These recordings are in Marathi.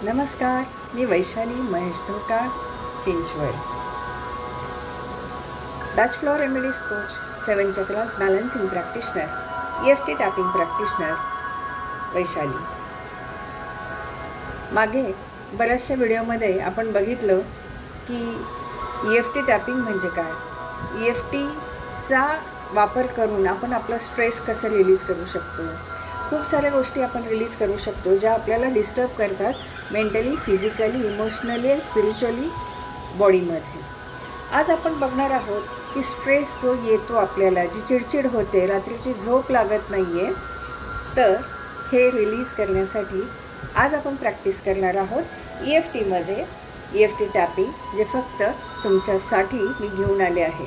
नमस्कार, मी Vaishali Mahesh Dhokar, Chinchwad. Bach flower remedies coach, 7 chakras balancing practitioner, EFT tapping practitioner Vaishali. मागे बऱ्याचशा व्हिडिओमध्ये आपण बघितलं की EFT टॅपिंग म्हणजे काय, EFTचा वापर करून आपण आपला स्ट्रेस कसं रिलीज करू शकतो. खूप साऱ्या गोष्टी आपण रिलीज करू शकतो ज्या आपल्याला डिस्टर्ब करतात मेंटली, फिजिकली, इमोशनली आणि स्पिरिच्युअली बॉडीमध्ये. आज आपण बघणार आहोत की स्ट्रेस जो येतो आपल्याला, जी चिडचिड होते, रात्रीची झोप लागत नाही आहे, तर हे रिलीज करण्यासाठी आज आपण प्रॅक्टिस करणार आहोत EFTमध्ये EFT टॅपिंग, जे फक्त तुमच्यासाठी मी घेऊन आले आहे.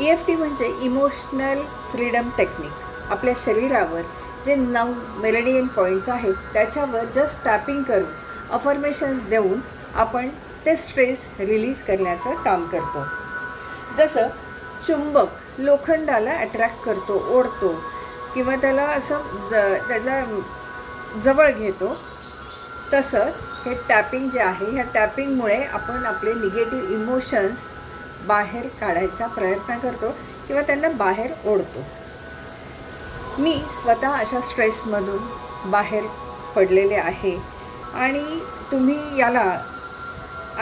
EFT म्हणजे इमोशनल फ्रीडम टेक्निक. आपल्या शरीरावर जे 9 मेरिडियन पॉईंट्स आहेत त्याच्यावर जस्ट टॅपिंग करून, अफर्मेशन्स देऊन आपण ते स्ट्रेस रिलीज करण्याचं काम करतो. जसं चुंबक लोखंडाला अट्रॅक्ट करतो, ओढतो किंवा त्याला असं त्याला जवळ घेतो, तसंच हे टॅपिंग जे आहे, ह्या टॅपिंगमुळे आपण आपले निगेटिव्ह इमोशन्स बाहेर काढायचा प्रयत्न करतो किंवा त्यांना बाहेर ओढतो. मी स्वतः अशा स्ट्रेसमधून बाहेर पडलेले आहे आणि तुम्ही याला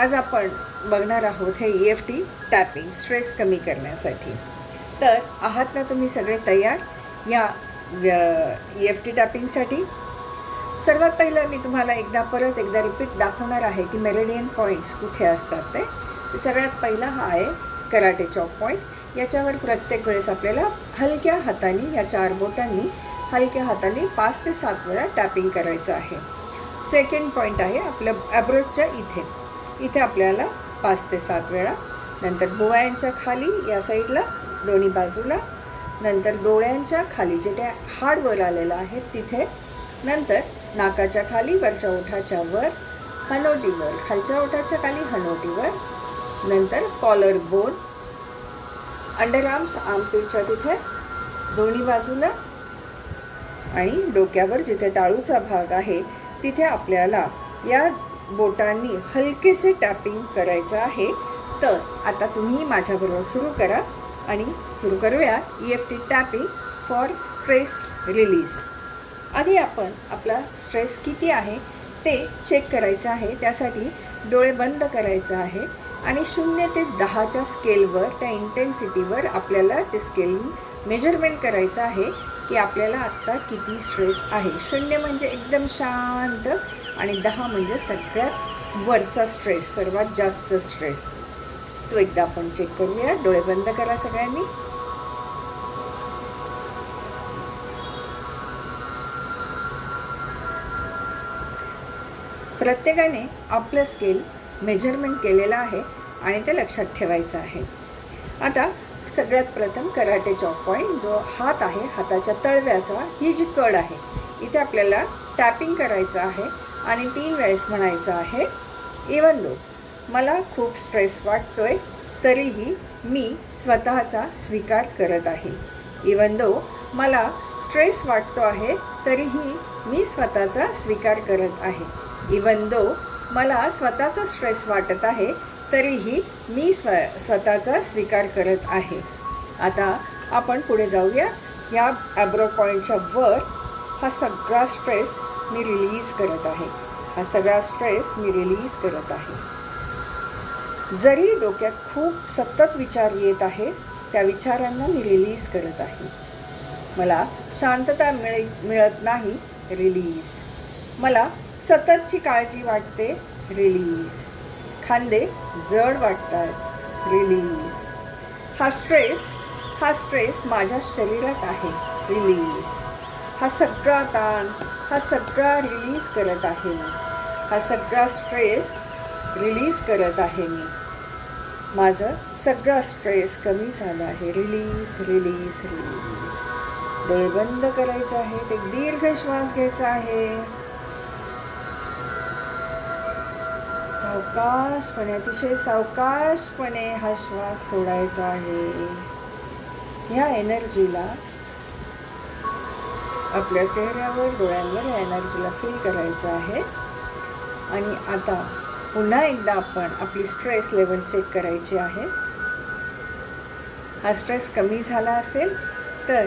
आज आपण बघणार आहोत हे EFT टॅपिंग स्ट्रेस कमी करण्यासाठी. तर आहात ना तुम्ही सगळे तयार या EFT टॅपिंगसाठी? सर्वात पहिलं मी तुम्हाला परत एकदा रिपीट दाखवणार आहे की मेरिडियन पॉईंट्स कुठे असतात ते. सगळ्यात पहिला हा आहे कराटे चॉप पॉईंट. याच्यावर प्रत्येक वेळेस आपल्याला हलक्या हाताने, या 4 बोटांनी हलक्या हाताने 5 ते 7 वेळा टॅपिंग करायचं आहे. सेकंड पॉईंट आहे आपल्या ॲब्रोचच्या इथे आपल्याला 5 ते 7 वेळा. नंतर भुवयांच्या खाली या साईडला दोन्ही बाजूला. नंतर डोळ्यांच्या खाली जे त्या हाडवर आलेलं आहे तिथे. नंतर नाकाच्या खाली, वरच्या ओठाच्या वर, हनोटीवर, खालच्या ओठाच्या खाली हनोटीवर. नंतर कॉलर बोन, अंडरआर्म्स, आर्मपिटच्या तिथे दोन्ही बाजूला आणि डोक्यावर जिथे टाळूचा भाग आहे तिथे आपल्याला या बोटांनी हलकेसे टॅपिंग करायचं आहे. तर आता तुम्ही माझ्याबरोबर सुरू करा आणि सुरू करूया EFT tapping for stress release. आधी आपण आपला स्ट्रेस किती आहे ते चेक करायचं आहे. त्यासाठी डोळे बंद करायचं आहे आणि 0 ते 10च्या स्केलवर, त्या इंटेन्सिटीवर आपल्याला ते स्केल मेजरमेंट करायचं आहे की आपल्याला आत्ता किती स्ट्रेस आहे. 0 म्हणजे एकदम शांत आणि 10 म्हणजे सगळ्यात वरचा स्ट्रेस, सर्वात जास्त स्ट्रेस. तो एकदा आपण चेक करूया. डोळे बंद करा सगळ्यांनी. प्रत्येकाने आपलं स्केल मेजरमेंट केलेलं आहे आणि ते लक्षात ठेवायचं आहे. आता सगळ्यात प्रथम कराटे चॉप पॉईंट, जो हात आहे, हाताच्या तळव्याचा, ही जी कड आहे, इथे आपल्याला टॅपिंग करायचं आहे आणि 3 वेळेस म्हणायचं आहे, इवन दो मला खूप स्ट्रेस वाटतोय तरीही मी स्वतःचा स्वीकार करत आहे. इवन दो मला स्ट्रेस वाटतो आहे तरीही मी स्वतःचा स्वीकार करत आहे. इवन दो मला स्वतःचा स्ट्रेस वाटत आहे तरीही मी स्वतःचा स्वीकार करत आहे. आता आपण पुढे जाऊया. या ॲब्रो पॉईंटच्या वर हा सगळा स्ट्रेस मी रिलीज करत आहे. हा सगळा स्ट्रेस मी रिलीज करत आहे. जरी डोक्यात खूप सतत विचार येत आहे, त्या विचारांना मी रिलीज करत आहे. मला शांतता मिळत नाही, रिलीज. मला सततची काळजी वाटते, रिलीज. खांदे जड वाटतात, रिलीज. हा स्ट्रेस माझ्या शरीरात आहे, रिलीज. हा सगळा ताण, हा सगळा रिलीज करत आहे मी. हा सगळा स्ट्रेस रिलीज करत आहे मी. माझं सगळा स्ट्रेस कमी झाला आहे, रिलीज, रिलीज, रिलीज. डोळे बंद करायचे आहेत. एक दीर्घ श्वास घ्यायचा आहे. सावकाशपणे, अतिशय सावकाशपणे हा श्वास सोडायचा आहे. ह्या एनर्जीला आपल्या चेहऱ्यावर, डोळ्यांवर या एनर्जीला फील करायचं आहे. आणि आता पुन्हा एकदा आपण आपली स्ट्रेस लेवल चेक करायची आहे. हा स्ट्रेस कमी झाला असेल तर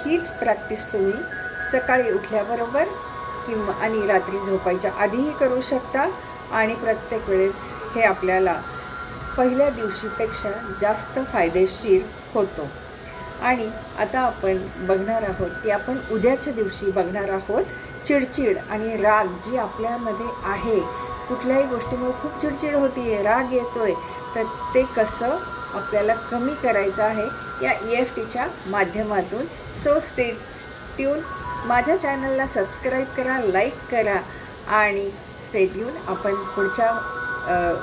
हीच प्रॅक्टिस तुम्ही सकाळी उठल्याबरोबर किंवा आणि रात्री झोपायच्या आधीही करू शकता आणि प्रत्येक वेळेस हे आपल्याला पहिल्या दिवशीपेक्षा जास्त फायदेशीर होतो. आणि आता आपण बघणार आहोत की आपण उद्याच्या दिवशी बघणार आहोत चिडचिड आणि राग जी आपल्यामध्ये आहे, कुठल्याही गोष्टीमुळे खूप चिडचिड होती आहे, राग येतो आहे, तर ते कसं आपल्याला कमी करायचं आहे या EFTच्या माध्यमातून. So stay tune. माझ्या चॅनलला सबस्क्राईब करा, लाईक करा आणि स्टे ट्यून. आपण पुढच्या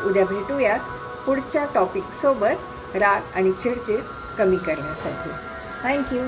उद्या भेटूयात पुढच्या टॉपिकसोबत राग आणि चिडचिड कमी करण्यासाठी. थँक्यू.